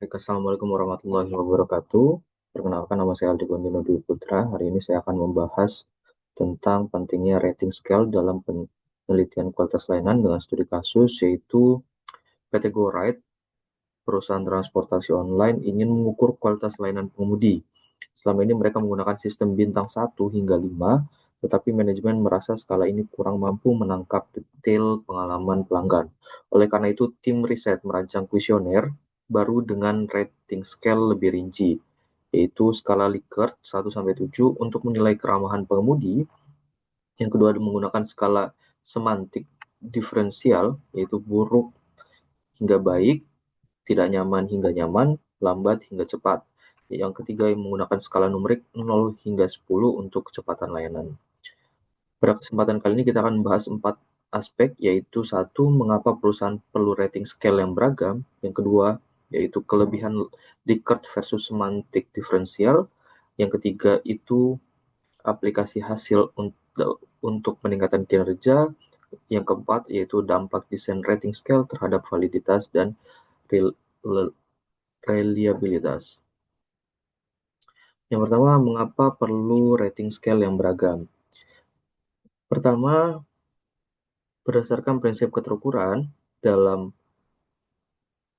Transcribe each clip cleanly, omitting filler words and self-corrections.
Baik, Assalamualaikum warahmatullahi wabarakatuh. Perkenalkan, nama saya Aldi Kontino Dwi Putra. Hari ini saya akan membahas tentang pentingnya rating scale dalam penelitian kualitas layanan dengan studi kasus, yaitu PT Go Ride, perusahaan transportasi online, ingin mengukur kualitas layanan pengemudi. Selama ini mereka menggunakan sistem bintang 1 hingga 5, tetapi manajemen merasa skala ini kurang mampu menangkap detail pengalaman pelanggan. Oleh karena itu, tim riset merancang kuesioner baru dengan rating scale lebih rinci, yaitu skala Likert 1-7 untuk menilai keramahan pengemudi. Yang kedua, menggunakan skala semantik diferensial, yaitu buruk hingga baik, tidak nyaman hingga nyaman, lambat hingga cepat. Yang ketiga, menggunakan skala numerik 0 hingga 10 untuk kecepatan layanan. Pada kesempatan kali ini kita akan membahas 4 aspek, yaitu satu, mengapa perusahaan perlu rating scale yang beragam. Yang kedua, yaitu kelebihan Likert versus semantik diferensial. Yang ketiga itu aplikasi hasil untuk peningkatan kinerja. Yang keempat yaitu dampak desain rating scale terhadap validitas dan reliabilitas. Yang pertama, mengapa perlu rating scale yang beragam? Pertama, berdasarkan prinsip keterukuran, dalam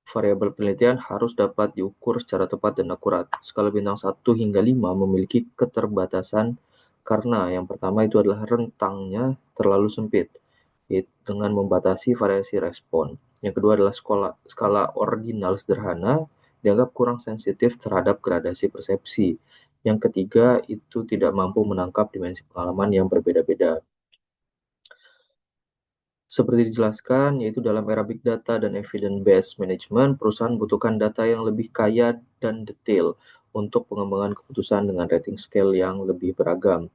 variabel penelitian harus dapat diukur secara tepat dan akurat. Skala bintang 1 hingga 5 memiliki keterbatasan karena yang pertama itu adalah rentangnya terlalu sempit, dengan membatasi variasi respon. Yang kedua adalah skala ordinal sederhana, dianggap kurang sensitif terhadap gradasi persepsi. Yang ketiga itu tidak mampu menangkap dimensi pengalaman yang berbeda-beda. Seperti dijelaskan, yaitu dalam era big data dan evidence-based management, perusahaan membutuhkan data yang lebih kaya dan detail untuk pengembangan keputusan dengan rating scale yang lebih beragam.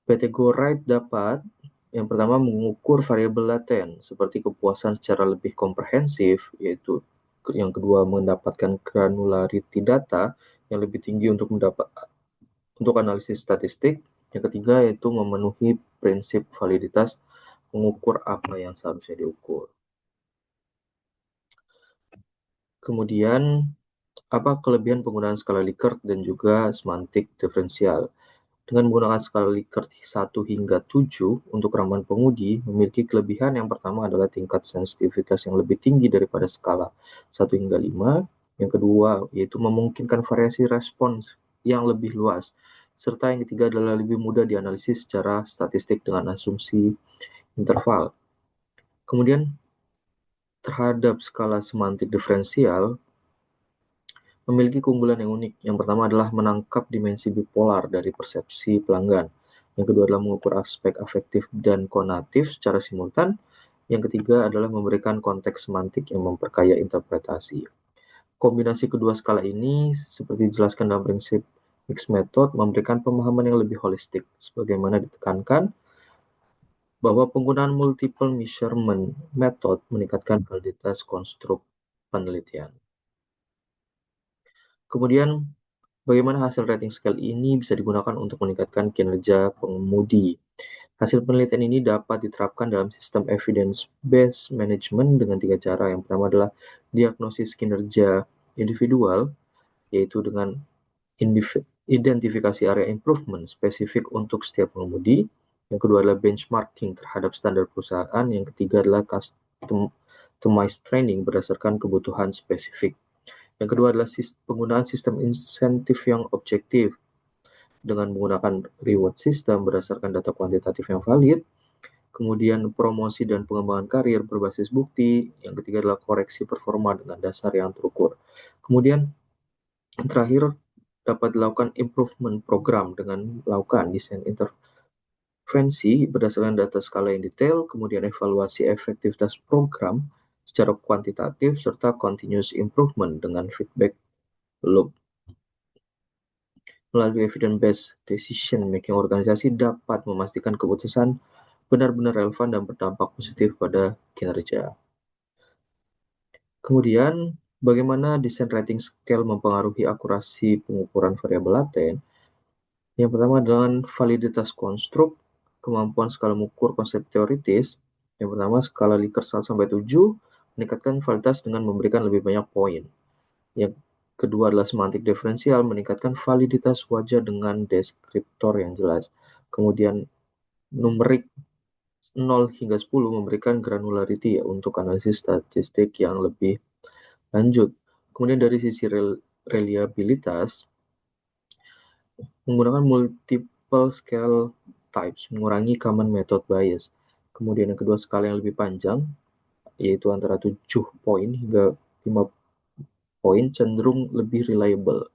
PT Go Ride dapat yang pertama mengukur variabel laten, seperti kepuasan secara lebih komprehensif, yaitu yang kedua mendapatkan granularity data yang lebih tinggi untuk analisis statistik. Yang ketiga yaitu memenuhi prinsip validitas, mengukur apa yang seharusnya diukur. Kemudian, apa kelebihan penggunaan skala Likert dan juga semantik diferensial? Dengan menggunakan skala Likert 1 hingga 7 untuk keramahan pengemudi, memiliki kelebihan yang pertama adalah tingkat sensitivitas yang lebih tinggi daripada skala 1 hingga 5. Yang kedua, yaitu memungkinkan variasi respons yang lebih luas. Serta yang ketiga adalah lebih mudah dianalisis secara statistik dengan asumsi interval. Kemudian, terhadap skala semantik diferensial, memiliki keunggulan yang unik. Yang pertama adalah menangkap dimensi bipolar dari persepsi pelanggan. Yang kedua adalah mengukur aspek afektif dan konatif secara simultan. Yang ketiga adalah memberikan konteks semantik yang memperkaya interpretasi. Kombinasi kedua skala ini, seperti dijelaskan dalam prinsip mixed method, memberikan pemahaman yang lebih holistik, sebagaimana ditekankan bahwa penggunaan multiple measurement method meningkatkan validitas konstruk penelitian. Kemudian, bagaimana hasil rating scale ini bisa digunakan untuk meningkatkan kinerja pengemudi? Hasil penelitian ini dapat diterapkan dalam sistem evidence-based management dengan 3 cara. Yang pertama adalah diagnosis kinerja individual, yaitu dengan identifikasi area improvement spesifik untuk setiap pengemudi. Yang kedua adalah benchmarking terhadap standar perusahaan. Yang ketiga adalah customized training berdasarkan kebutuhan spesifik. Yang kedua adalah penggunaan sistem insentif yang objektif dengan menggunakan reward system berdasarkan data kuantitatif yang valid. Kemudian promosi dan pengembangan karir berbasis bukti. Yang ketiga adalah koreksi performa dengan dasar yang terukur. Kemudian yang terakhir dapat dilakukan improvement program dengan melakukan desain intervensi berdasarkan data skala yang detail, kemudian evaluasi efektivitas program secara kuantitatif, serta continuous improvement dengan feedback loop. Melalui evidence-based decision making, organisasi dapat memastikan keputusan benar-benar relevan dan berdampak positif pada kinerja. Kemudian, bagaimana desain rating scale mempengaruhi akurasi pengukuran variabel laten? Yang pertama dengan validitas konstruk, kemampuan skala mengukur konsep teoritis. Yang pertama, skala Likert 1-7 meningkatkan validitas dengan memberikan lebih banyak poin. Yang kedua adalah semantik diferensial, meningkatkan validitas wajah dengan deskriptor yang jelas. Kemudian numerik 0 hingga 10 memberikan granularity ya, untuk analisis statistik yang lebih lanjut. Kemudian dari sisi reliabilitas, menggunakan multiple scale types mengurangi common method bias. Kemudian yang kedua, skala yang lebih panjang, yaitu antara 7 poin hingga 5 poin, cenderung lebih reliable.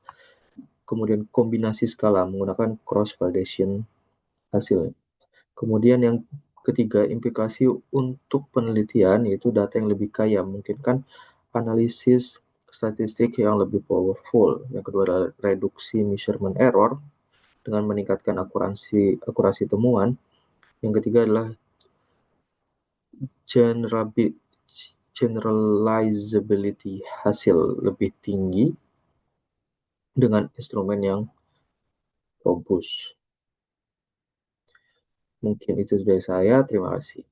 Kemudian kombinasi skala menggunakan cross validation hasilnya. Kemudian yang ketiga, implikasi untuk penelitian, yaitu data yang lebih kaya memungkinkan analisis statistik yang lebih powerful. Yang kedua adalah reduksi measurement error dengan meningkatkan akurasi temuan. Yang ketiga adalah generalizability, hasil lebih tinggi dengan instrumen yang robust. Mungkin itu dari saya. Terima kasih.